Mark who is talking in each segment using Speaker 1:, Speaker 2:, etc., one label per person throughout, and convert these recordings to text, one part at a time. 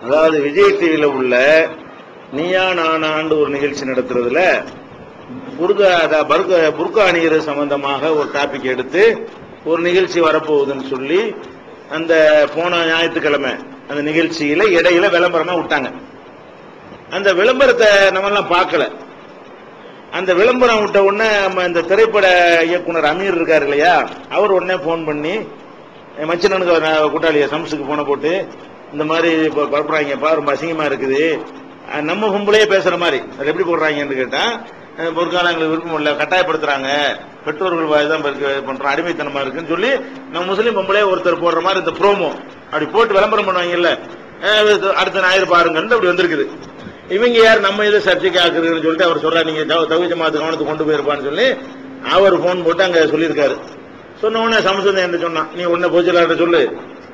Speaker 1: அதாவது விஜய் டிவியில உள்ள நீயா நானாண்டு ஒரு நிகழ்ச்சி நடத்துறதுல புர்கா அணிகிறது சம்பந்தமாக ஒரு டாபிக் எடுத்து ஒரு நிகழ்ச்சி வரப்போகுதுன்னு சொல்லி அந்த போன ஞாயிற்றுக்கிழமை அந்த நிகழ்ச்சியில இடையில விளம்பரமா விட்டாங்க. அந்த விளம்பரத்தை நம்ம எல்லாம் பார்க்கல. அந்த விளம்பரம் விட்ட உடனே நம்ம இந்த திரைப்பட இயக்குனர் அமீர் இருக்காரு இல்லையா, அவர் உடனே போன் பண்ணி மச்சனனுக்கு கூட்டாளிய சம்சுக்கு போன போட்டு இந்த மாதிரி பரப்புறாங்கப்பா, ரொம்ப அசிங்கமா இருக்குது, நம்ம கும்பலையே பேசுற மாதிரி அது எப்படி போடுறாங்கன்னு கேட்டா, பொருட்காலங்களுக்கு விருப்பம் இல்லை, கட்டாயப்படுத்துறாங்க, பெற்றோர்கள் தான் பண்றோம், அடிமைத்தனமா இருக்குன்னு சொல்லி நம்ம முஸ்லீம் பொம்பளே ஒருத்தர் போடுற மாதிரி இந்த ப்ரோமோ அப்படி போட்டு விளம்பரம் பண்ணுவாங்கல்ல, அடுத்த ஞாயிறு பாருங்கன்னு அப்படி வந்திருக்குது. இவங்க யார் நம்ம இதை சர்ச்சைக்கு ஆக்குறதுன்னு சொல்லிட்டு அவர் சொல்றாரு, நீங்க தகுதி ஜமாத்து கவனத்துக்கு கொண்டு போயிருப்பான்னு சொல்லி அவர் போன் போட்டு அங்க சொல்லியிருக்காரு. சொன்ன உடனே சமஸ்கிருதம் என்ன சொன்னான், நீ உன்ன போச்சலாட்ட சொல்லு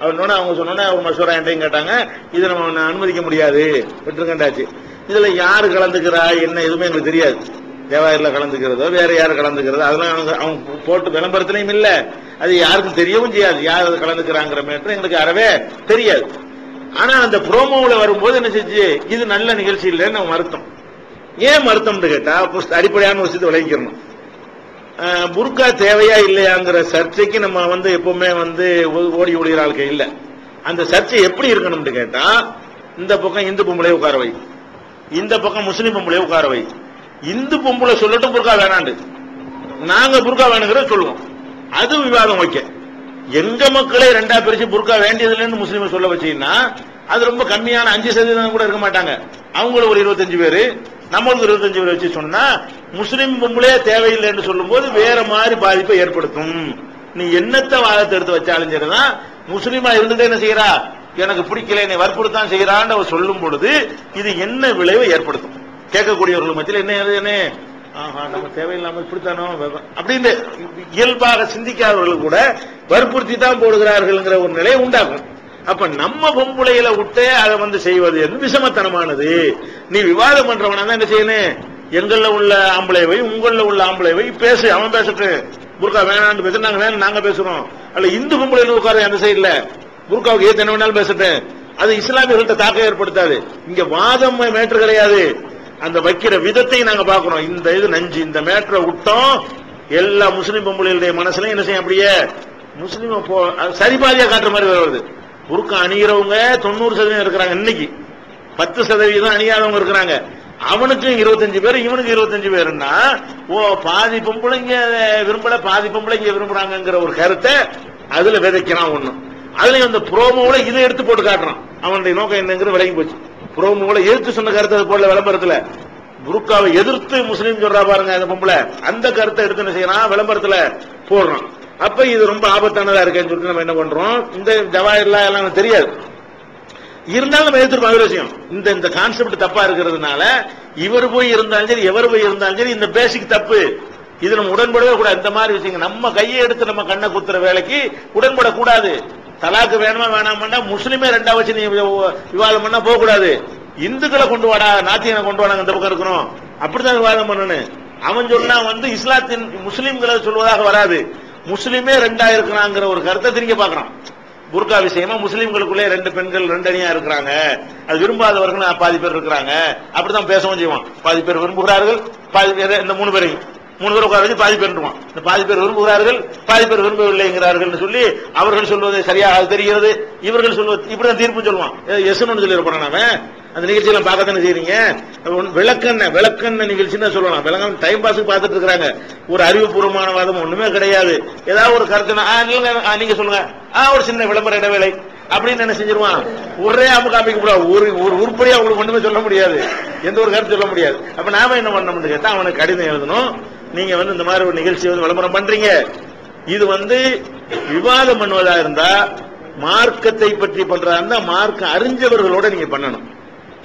Speaker 1: அவர். அவங்க சொன்னோன்னே அவங்க மசூரா என்கிட்டையும் கேட்டாங்க, இதை நம்ம அனுமதிக்க முடியாது விட்டுருக்கண்டாச்சு. இதுல யாரு கலந்துக்கிறா என்ன எதுவுமே எங்களுக்கு தெரியாது. தேவாயிரல கலந்துக்கிறதோ வேற யாரு கலந்துக்கிறதோ அதெல்லாம் அவங்க போட்டு விளம்பரத்திலையும் இல்ல, அது யாருக்கும் தெரியவும் செய்யாது யார் கலந்துக்கிறாங்கிற மேட்டர் எங்களுக்கு அறவே தெரியாது. ஆனா அந்த ப்ரோமோவில் வரும்போது என்ன செஞ்சு, இது நல்ல நிகழ்ச்சி இல்லைன்னு நம்ம மறுத்தோம். ஏன் மறுத்தோம்னு கேட்டா, அடிப்படையான விஷயத்தை விளங்கிக்கணும். புர்கா தேவையா இல்லையாங்கிற சர்ச்சைக்கு நம்ம எப்பவுமே ஓடி ஓடுகிற ஆளுக்கு இல்ல. அந்த சர்ச்சை எப்படி இருக்கணும்னு கேட்டா, இந்த பக்கம் இந்து பொம்பளை உட்கார வை, இந்த பக்கம் முஸ்லீம் பொம்பளை உட்கார வை. இந்து பொம்பளை சொல்லட்டும் புர்கா வேணாண்டு, நாங்க புர்கா வேணுங்கிறத சொல்லுவோம், அது விவாதம் வைக்க. எங்க மக்களே ரெண்டா பிரிச்சு புர்கா வேண்டியதுலன்னு முஸ்லீம் சொல்ல வச்சீங்கன்னா அது ரொம்ப கம்மியான 5% கூட இருக்க மாட்டாங்க. அவங்களுக்கு ஒரு 25 பேரு, நம்மளுக்கு 25 பேர் வச்சு சொன்னா முஸ்லீம் பொம்பளே தேவையில்லைன்னு சொல்லும் போது வேற மாதிரி பாதிப்பை ஏற்படுத்தும். நீ என்னத்த வாதத்தை எடுத்து வச்சாலும் சரிதான், முஸ்லீமா இருந்துட்டு என்ன செய்யறா, எனக்கு பிடிக்கல என்னை வற்புறுத்தான் செய்யறான்னு அவர் சொல்லும் பொழுது இது என்ன விளைவை ஏற்படுத்தும் கேட்கக்கூடியவர்கள் மத்தியில். என்ன நம்ம தேவையில்லாம இப்படித்தானோ அப்படின்னு இயல்பாக சிந்திக்காதவர்கள் கூட வற்புறுத்தி தான் போடுகிறார்கள் ஒரு நிலையை உண்டாகும். அப்ப நம்ம பொம்புளையில விட்டு அதை செய்வது என்று விஷமத்தனமானது. நீ விவாதம் பண்றவனா தான் என்ன செய்யணும், எங்கள்ல உள்ள ஆம்பளைவை உங்கள உள்ள ஆம்பளைவை பேசு, அவன் பேசட்டு, புர்கா வேணான்னு பேச நாங்க வேணும் நாங்க பேசுறோம். அல்ல இந்து பொம்பளையில உட்கார அந்த சைடுல புர்காவுக்கு ஏத்து என்ன வேணாலும் பேசட்டு, அது இஸ்லாமியர்கள்ட்ட தாக்கம் ஏற்படுத்தாது. இங்க வாதம் மேற்று கிடையாது, அந்த வைக்கிற விதத்தை நாங்க பாக்குறோம். இந்த இது நஞ்சு, இந்த மேற்ற விட்டோம் எல்லா முஸ்லீம் பொம்பளைகளுடைய மனசுலயும் என்ன செய்யும், அப்படியே முஸ்லீம் சரிபாதியா காட்டுற மாதிரி வருது. புர்கா அணிகிறவங்க 90% இருக்கிறாங்க, இன்னைக்கு 10% அணியாதவங்க இருக்கிறாங்க. அவனுக்கு 25 பேர், இவனுக்கு 25 பேருன்னா பாதி பொம்பளைங்க விரும்பல பாதி பொம்பளைங்க விரும்புறாங்கிற ஒரு கருத்தை அதுல விதைக்கிறான். ஒண்ணு அதுலயும் அந்த ப்ரோமோல இதை எடுத்து போட்டு காட்டுறான். அவனுடைய நோக்கம் என்னங்கிறது விளங்கி போச்சு. ப்ரோமோல எதிர்த்து சொன்ன கருத்தை அது போல விளம்பரத்துல புர்காவை எதிர்த்து முஸ்லீம் சொல்றா பாருங்க அந்த பொம்பளை, அந்த கருத்தை எடுத்து என்ன செய்யறான் விளம்பரத்துல போடுறான். அப்ப இது ரொம்ப ஆபத்தானதா இருக்கேன்னு சொல்லிட்டு நம்ம என்ன பண்றோம், இந்த ஜவாஹர்லாம் எல்லாம் தெரியாது இருந்தாலும் நம்ம எதிர்ப்பு விஷயம். இந்த கான்செப்ட் தப்பா இருக்கிறதுனால இவர் போய் இருந்தாலும் சரி எவர் போய் இருந்தாலும் சரி இந்த பேசிக் தப்பு, இது நம்ம உடன்படவே கூடாது. இந்த மாதிரி விஷயங்கள் நம்ம கையை எடுத்து நம்ம கண்ணை குத்துற வேலைக்கு உடன்படக்கூடாது. தலாக்கு வேணுமா வேணாமன்னா முஸ்லிமே ரெண்டா வச்சு நீ விவாதம் பண்ணா போக கூடாது. இந்துக்களை கொண்டு வாடா, நாத்தியனை கொண்டு வாடா, இந்த பக்கம் இருக்கிறோம் அப்படிதான் விவாதம் பண்ணணும். அவன் சொன்னா இஸ்லாத்தின் முஸ்லீம்களை சொல்வதாக வராது, முஸ்லிமே ரெண்டா இருக்கிறாங்கிற ஒரு கருத்தை திரும்ப பாக்குறான். புர்கா விஷயமா முஸ்லீம்களுக்குள்ளே 2 பெண்கள் 2 அணியா இருக்கிறாங்க, அது விரும்பாதவர்கள் பாதி பேர் இருக்கிறாங்க, அப்படிதான் பேசவும் செய்வான். பாதி பேர் விரும்புகிறார்கள், பாதி பேர் இந்த 3 பேரையும் 3 பேர் உட்கார வச்சு பாதி பேர் இந்த பாதி பேர் விரும்புகிறார்கள் பாதி பேர் விரும்பவில்லைங்கிறார்கள் சொல்லி அவர்கள் சொல்வது சரியாக தெரிகிறது, இவர்கள் சொல்வது இப்படிதான் தீர்ப்பு சொல்லுவான். எஸ்ன்னு சொல்லி இருப்பான். நாம அந்த நிகழ்ச்சியெல்லாம் பார்க்கத்தானே செய்றீங்க. விளக்கண்ண நிகழ்ச்சின்னு சொல்லலாம். விளக்கம் டைம் பாஸுக்கு பார்த்துட்டு இருக்கிறாங்க, ஒரு அறிவுபூர்வமான வாதம் ஒண்ணுமே கிடையாது. ஏதாவது ஒரு கருத்து நீங்க சொல்லுங்க, ஒரு சின்ன விளம்பர இடைவேளை அப்படின்னு என்ன செஞ்சிருவான், ஒரே காமிக்க கூடாது, ஒரு உருப்படியா அவங்களுக்கு ஒண்ணுமே சொல்ல முடியாது, எந்த ஒரு கருத்து சொல்ல முடியாது. அப்ப நாம என்ன பண்ணணும்னு கேட்டா அவனுக்கு கடிதம் எழுதணும், நீங்க இந்த மாதிரி ஒரு நிகழ்ச்சி விளம்பரம் பண்றீங்க, இது விவாதம் பண்ணுவதா இருந்தா மார்க்கத்தை பற்றி பண்றதா இருந்தா மார்க்க அறிஞ்சவர்களோட நீங்க பண்ணணும்,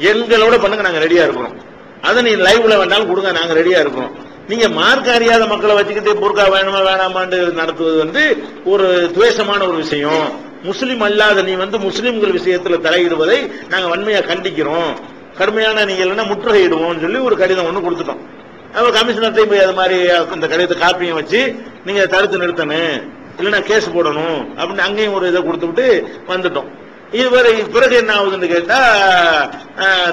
Speaker 1: எங்களோட பண்ணுங்க, நாங்க ரெடியா இருக்கிறோம். அதை நீ லைவ்ல வேணாலும் கொடுங்க, நாங்க ரெடியா இருக்கிறோம். நீங்க மார்க்க அறியாத மக்களை வச்சுக்கிட்டு புர்கா வேணுமா வேணாமான்னு நடத்துவது ஒரு துவேஷமான ஒரு விஷயம். முஸ்லிம் அல்லாத நீ முஸ்லிம்கள் விஷயத்துல தலையிடுவதை நாங்க வன்மையா கண்டிக்கிறோம், கடுமையான நீங்க இல்லைன்னா முற்றுகையிடுவோம் சொல்லி ஒரு கடிதம் ஒண்ணு கொடுத்துட்டோம். அவன் கமிஷனர்ட்டையும் போய் அது மாதிரி இந்த கடிதத்தை காப்பியும் வச்சு நீங்க தடுத்து நிறுத்தணும், இல்லைன்னா கேஸ் போடணும் அப்படின்னு அங்கேயும் ஒரு இதை கொடுத்து விட்டு வந்துட்டோம். இதுவரை பிறகு என்ன ஆகுதுன்னு கேட்டா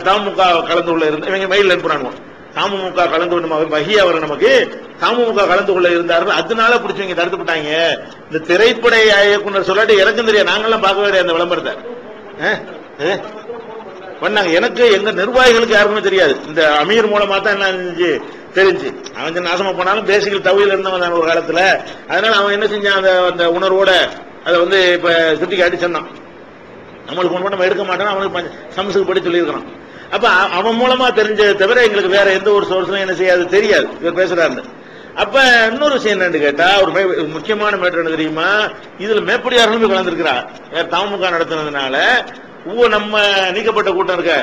Speaker 1: தமுக கலந்து கொள்ள இருந்த இவங்க மெயில் அனுப்புறாங்க. தமுக கலந்து கொண்டு வகி அவர் நமக்கு தமுக கலந்து கொள்ள இருந்தார்கள், அதனால பிடிச்சவங்க தடுத்துட்டாங்க. இந்த திரைப்பட இயக்குனர் சொல்லாட்டி எனக்கும் தெரியாது, நாங்கெல்லாம் பார்க்க வேண்டிய அந்த விளம்பரத்தை பண்ணாங்க. எனக்கு எங்க நிர்வாகிகளுக்கு யாருக்குமே தெரியாது, இந்த அமீர் மூலமா தான் என்ன தெரிஞ்சு. அவன் நாசமா போனாலும் பேசிக்கல் தவிர இருந்தவன் ஒரு காலத்துல. அதனால அவன் என்ன செஞ்சான், அந்த உணர்வோட அதை வந்து இப்ப சுட்டி காட்டி சொன்னான். நம்மளுக்கு ஒன்று நம்ம எடுக்க மாட்டோம், அவனுக்கு சம்சுக்கு படி சொல்லியிருக்கிறான். அப்ப அவன் மூலமா தெரிஞ்சதை தவிர எங்களுக்கு வேற எந்த ஒரு சோர்ஸ்லும் என்ன செய்யாது தெரியாது இவர் பேசுறாரு. அப்ப இன்னொரு விஷயம் என்னன்னு கேட்டா, ஒரு முக்கியமான மேட்டர் என்ன தெரியுமா, இதுல மேப்படியார்களும் கலந்துருக்கிறார். தமுக நடத்தினதுனால நம்ம நீக்கப்பட்ட கூட்டம் இருக்க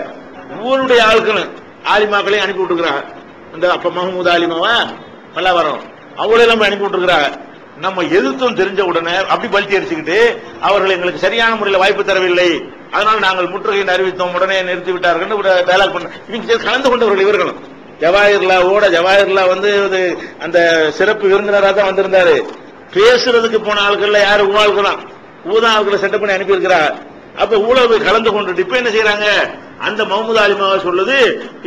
Speaker 1: ஊருடைய ஆட்களும் ஆலிமாக்களையும் அனுப்பி விட்டுருக்கிறாங்க. இந்த அப்ப மஹமூத் ஆலிமாவா பல்லாவரம் அவங்களெல்லாம் அனுப்பி விட்டுருக்கிறாங்க. நம்ம எதிர்த்தும் தெரிஞ்ச உடனே அப்படி பல்ட்டி அடிச்சுக்கிட்டு அவர்கள் எங்களுக்கு சரியான முறையில் வாய்ப்பு தரவில்லை, அதனால நாங்கள் முற்றுகையை அறிவித்தோம், உடனே நிறுத்தி விட்டார்கள் டயலாக் பண்ண இவங்க கலந்து கொண்டவர்கள் இவர்களும். ஜவாஹிர்லா வந்து அந்த சிறப்பு விருந்தினராக தான் வந்திருந்தாரு. பேசுறதுக்கு போன ஆட்கள்ல யாரு ஊதா ஆட்களை செட்டப் பண்ணி அனுப்பி இருக்கிறாங்க. அப்ப ஊழல் கலந்து கொண்டு இப்ப என்ன செய்யறாங்க, அந்த மஹமூத் ஆலிமாவை சொல்லுது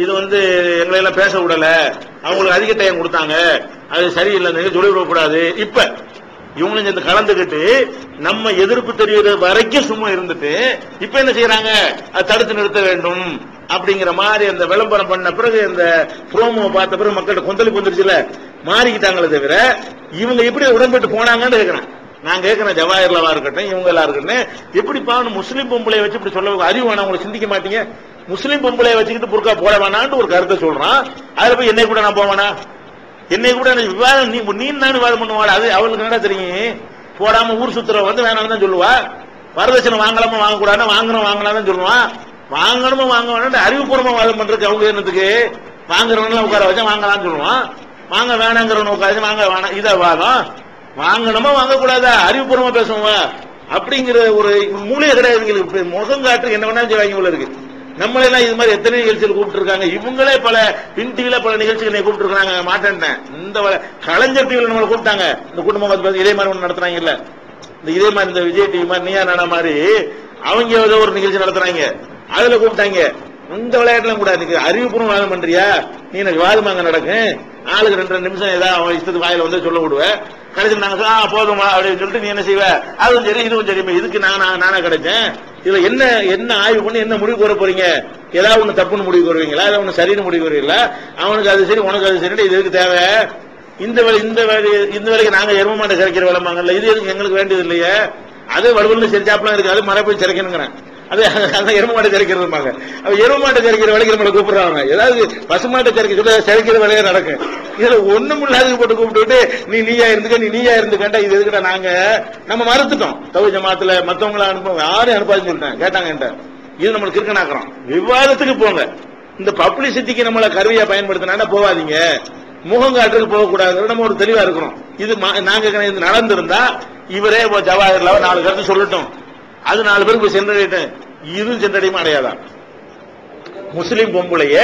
Speaker 1: இது வந்து எங்களை எல்லாம் பேச விடல, அவங்களுக்கு அதிக டைம் கொடுத்தாங்க, அது சரியில்லை சொல்லிவிடக்கூடாது. இப்ப இவங்களும் சேர்ந்து கலந்துகிட்டு நம்ம எதிர்ப்பு தெரியுற வரைக்கும் சும்மா இருந்துட்டு இப்ப என்ன செய்யறாங்க, அதை தடுத்து நிறுத்த வேண்டும் அப்படிங்கிற மாதிரி அந்த விளம்பரம் பண்ண பிறகு இந்த புரோமோ பார்த்த பிறகு மக்கள்கிட்ட கொந்தளிப்பு வந்துருச்சுல, மாறிக்கிட்டாங்களே தவிர இவங்க எப்படி உடன்பட்டு போனாங்கன்னு கேட்கிறேன். நான் கேட்கிறேன், ஜவாஹிர்லாவா இருக்கட்டும் இவங்க எல்லாம் இருக்கட்டும், எப்படி பாவம் முஸ்லீம் பொம்பளை வச்சு இப்படி சொல்ல அறிவு வேணா, உங்களுக்கு சிந்திக்க மாட்டீங்க. முஸ்லீம் பொம்பளை வச்சுக்கிட்டு புர்கா போட வேணான்னு ஒரு கருத்தை சொல்றான். அதுல போய் என்னை கூட நான் போவேனா, என்னை கூட விவாதம் நீ நானும் விவாதம் பண்ணுவாள், அது அவளுக்கு என்ன தெரியும். போடாம ஊர் சுத்துற வந்து வேணாம்னு தான் சொல்லுவா. வரதட்சணை வாங்கலாமா வாங்கக்கூடாதுன்னா வாங்கணும் வாங்கலாம் சொல்லுவான். வாங்கணுமா வாங்க வேணாம் அறிவுபூர்வமா வாதம் பண்றதுக்கு அவங்க என்னத்துக்கு, வாங்குறவங்க உட்கார வச்சா வாங்கலாம்னு சொல்லுவான், வாங்க வேணாங்கிறவங்க உட்கார வாங்க வேணாம், இதை வாதம். வாங்கணுமா வாங்கக்கூடாதா அறிவுபூர்வமா பேசுவோம் அப்படிங்கிற ஒரு மூலையை கிடையாது. முகம் காட்டு என்ன வேணாலும் செய்வாங்க போல இருக்கு. நம்மளெல்லாம் இது மாதிரி எத்தனை நிகழ்ச்சிகள் கூப்பிட்டு இருக்காங்க. இவங்களே பல பின் டிவில பல நிகழ்ச்சிகளை கூப்பிட்டு இருக்காங்க. மாட்டேன்ட்டேன். இந்த கலைஞர் டிவில நம்மளை கூப்பிட்டாங்க. இந்த குடும்பம் இதே மாதிரி ஒண்ணு நடத்துறாங்க இல்ல, இந்த இதே மாதிரி இந்த விஜய் டிவி மாதிரி நீயா நானா மாதிரி அவங்க ஏதோ ஒரு நிகழ்ச்சி நடத்துறாங்க, அதுல கூப்பிட்டாங்க. இந்த விளையாட்டுலாம் கூட அறிவுபூர்வம் வாதம் பண்றியா, நீ எனக்கு வாதமாங்க நடக்கும், ஆளுக்கு 2 நிமிஷம் ஏதாவது அவன் இஷ்டத்துக்கு வாயில வந்து சொல்ல விடுவேன். கடைசி நாங்க போதுமா அப்படின்னு சொல்லிட்டு நீ என்ன செய்வ, அதுவும் சரி இதுவும் சரி, இதுக்கு நானா கிடைச்சேன். இதுல என்ன ஆய்வு பண்ணி என்ன முடிவு கூற போறீங்க, ஏதாவது ஒண்ணு தப்புன்னு முடிவு கூறுவீங்களா, ஏதாவது ஒண்ணு சரின்னு முடிவு கூறுவீங்களா, அவனுக்கு அது சரி உனக்கு அது சரி, இது எதுக்கு தேவை, இந்த வேலைக்கு நாங்க எரும மாட்டை சிறைக்கிற வேலைமாங்கல்ல, இது எதுக்கு எங்களுக்கு வேண்டியது இல்லையே, அது வலுவல்னு சிரிச்சாப்பெல்லாம் இருக்கு, அது மழை போய் சிறைக்கணுங்கிறேன். அது எரும மாட்டை சிறைக்கிறதுமாங்க, எரும மாட்டை சிறைக்கிற வேலைக்கு நம்மளை கூப்பிடுறாங்க. ஏதாவது பசுமாட்டை சிறைக்க சொல்ல சிறைக்கிற வேலையே நடக்கும். இதுல ஒண்ணும் இல்லாத போட்டு கூப்பிட்டு நீயா இருந்துக்கண்டா, இது எதுக்கிட்ட நாங்க நம்ம மறுத்துட்டோம். தௌஹீத் ஜமாத்துல மத்தவங்களை அனுப்ப யாரும் அனுப்பாதுன்னு சொல்லிட்டேன். கேட்டாங்க என்கிட்ட, இது நம்மளுக்கு இருக்கனாக்குறோம். விவாதத்துக்கு போங்க, இந்த பப்ளிசிட்டிக்கு நம்மளை கருவியா பயன்படுத்தினா போவாதீங்க, முகம் காட்டுக்கு போகக்கூடாது, நம்ம ஒரு தெளிவா இருக்கிறோம். இது நாங்க இது நடந்திருந்தா இவரே ஜவாஹிர்லாவை 4 கருத்து சொல்லட்டும், அது 4 பேருக்கு சென்றடையிட்டேன், இதுவும் சென்றடையுமா அடையாதான். முஸ்லீம் பொம்பளைய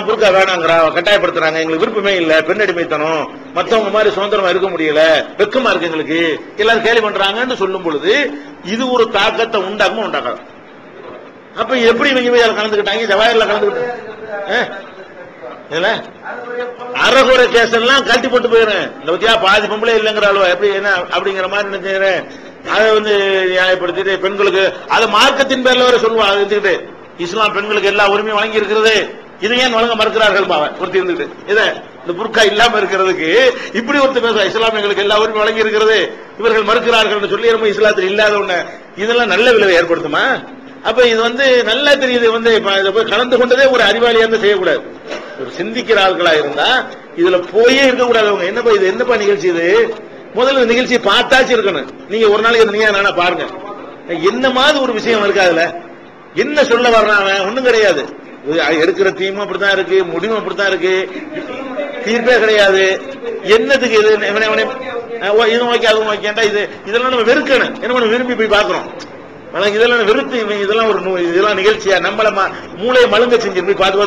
Speaker 1: புர்கா வேணாங்கிறா, கட்டாயப்படுத்துறாங்க, எங்களுக்கு விருப்பமே இல்ல, பெண் அடிமைத்தனம், மத்தவங்க மாதிரி சுதந்திரமா இருக்க முடியல, வெக்கமா இருக்கு எங்களுக்கு, எல்லாரும் கேலி பண்றாங்கன்னு சொல்லும் பொழுது இது ஒரு தாக்கத்தை உண்டாக்காது. அப்ப எப்படி இவங்க கலந்துக்கிட்டாங்க, ஜவாஹிர்ல கலந்துக்கிட்டாங்க, அறகுறை கேஸ் எல்லாம் கழட்டி போட்டு போயிடுறேன். இந்த பத்தியா பாதி பொம்பளை இல்லைங்கிற அளவு எப்படி என்ன அப்படிங்கிற மாதிரி நினைச்சுக்கிறேன். அதை வந்து நியாயப்படுத்திட்டு பெண்களுக்கு அதை மார்க்கத்தின் பேர்ல வர சொல்லுவா, இருந்துகிட்டு இஸ்லாம் பெண்களுக்கு எல்லா உரிமையும் வழங்கி இருக்கிறது, இதை ஏன் வழங்க மறுக்கிறார்கள் ஒருத்தி இருந்துட்டு, இதை இந்த புர்கா இல்லாம இருக்கிறதுக்கு இப்படி ஒருத்தர் பேசுவா, இஸ்லாம் எங்களுக்கு எல்லா உரிமையும் வழங்கி இருக்கிறது, இவர்கள் மறுக்கிறார்கள் சொல்லி நம்ம இஸ்லாத்தில் இல்லாத ஒண்ணு, இதெல்லாம் நல்ல விளைவை ஏற்படுத்துமா? அப்ப இது வந்து நல்லா தெரியுது, வந்து இதை போய் கலந்து கொண்டதே ஒரு அறிவாளியா இருந்து செய்யக்கூடாது, ஒரு சிந்திக்கிற ஆட்களா இருந்தா இதுல போயே இருக்கக்கூடாது. அவங்க என்னப்பா இது என்னப்பா நிகழ்ச்சி, இது முதல்ல நிகழ்ச்சியை பார்த்தாச்சு இருக்கணும். நீங்க ஒரு நாளைக்கு நீங்க நானா பாருங்க, என்ன மாதிரி ஒரு விஷயம் இருக்கு, அதுல என்ன சொல்ல வர்றாங்க ஒண்ணும் கிடையாது, எடுக்கிற தீமும் அப்படித்தான் இருக்கு, முடிவும் அப்படித்தான் இருக்கு, தீர்ப்பே கிடையாது. என்னதுக்கு இது இதுவும் ஓகே அதுவும் ஓகேண்டா, இதெல்லாம் நம்ம வெறுக்கணும், என்ன விரும்பி போய் பாக்குறோம், இதெல்லாம் வெறுத்து இதெல்லாம் ஒரு இதெல்லாம் நிகழ்ச்சியா நம்மள மூளையை மழுங்க செஞ்சு போய் பார்த்து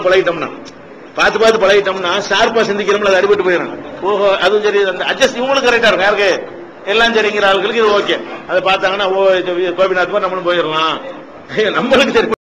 Speaker 1: பார்த்து பழகிட்டோம்னா ஷார்ப்பா சிந்திக்கிறோம்ல, அது அடிபட்டு போயிடும். ஓஹோ அதுவும் சரி, அட்ஜஸ்ட் இவங்களுக்கு கரெக்டா இருக்கும், யாருக்கு எல்லாம் சரிங்கிற ஆளுகளுக்கு இது ஓகே, அதை பார்த்தாங்கன்னா ஓ கோபிநாத் நம்மளும் போயிடலாம், நம்மளுக்கு சரி